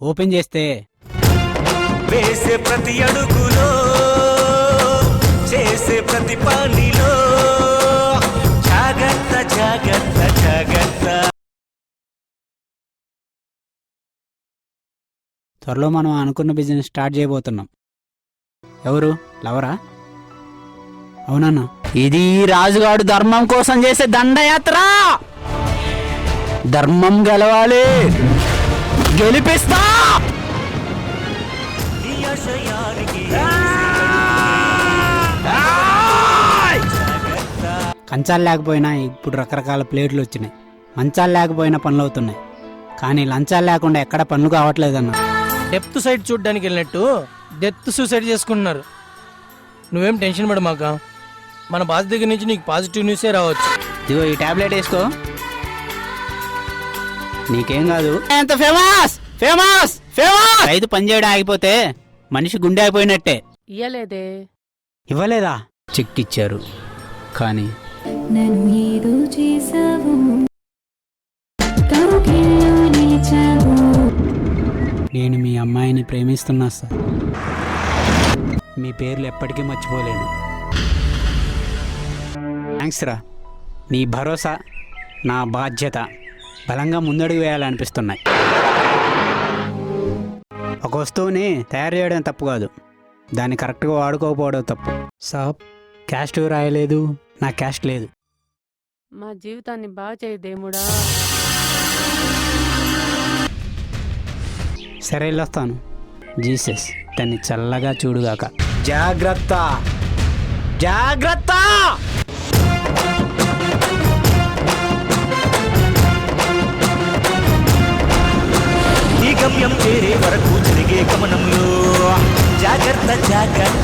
Open చేస్తే వేసే ప్రతి అడుగులో చేసే ప్రతి పనిలో జాగ్రత్త జాగ్రత్త జాగ్రత్త. త్వరలో మనం అనుకున్న బిజినెస్ స్టార్ట్ చేయబోతున్నాం. ఎవరు లవరా? అవునన్నా. ఇది రాజుగాడు ధర్మం కోసం చేసే దండయాత్ర. ధర్మం గెలవాలి, గెలిపిస్తా. నీ ఆశయానికి కంచాలు లేకపోయినా ఇప్పుడు రకరకాల ప్లేట్లు వచ్చినాయి. మంచాలు లేకపోయినా పనులు అవుతున్నాయి. కానీ లంచాలు లేకుండా ఎక్కడ పనులు కావట్లేదన్నా. డెప్త్ సైడ్ చూడడానికి వెళ్ళినట్టు డెత్ సూసైడ్ చేసుకుంటున్నారు. నువ్వేం టెన్షన్ పడు మాక, మన బాస్ దగ్గర నుంచి నీకు పాజిటివ్ న్యూసే రావచ్చు. ఇదిగో ఈ టాబ్లెట్ వేసుకో, నీకేం కాదు. ఎంత ఫేమస్ ఫేమస్ ఫేమస్. రైతు పనిచేయడం ఆగిపోతే మనిషి గుండె అయిపోయినట్టే. ఇయ్యలేదే. ఇవ్వలేదా? చెక్ ఇచ్చారు కానీ నన్ను ఏదో చేసావు, కౌగిల్లో నిలిచావు. నేను మీ అమ్మాయిని ప్రేమిస్తున్నా సార్. మీ పేర్లు ఎప్పటికీ మర్చిపోలేను. థ్యాంక్స్ రా. నీ భరోసా నా బాధ్యత బలంగా ముందడుగు వేయాలనిపిస్తున్నాయి. ఒక వస్తువుని తయారు చేయడం తప్పు కాదు, దాన్ని కరెక్ట్గా వాడుకోకపోవడం తప్పు. సాబ్ క్యాస్ట్ రాయలేదు, నా క్యాస్ట్ లేదు. మా జీవితాన్ని బాగా చేయి దేవుడా. సరే వెళ్ళొస్తాను. జీసస్ దాన్ని చల్లగా చూడుగాక. జాగ్రత్త జాగ్రత్త. ఈ గమ్యం చేరే వరకు జరిగే గమనంలో జాగ్రత్త జాగ్రత్త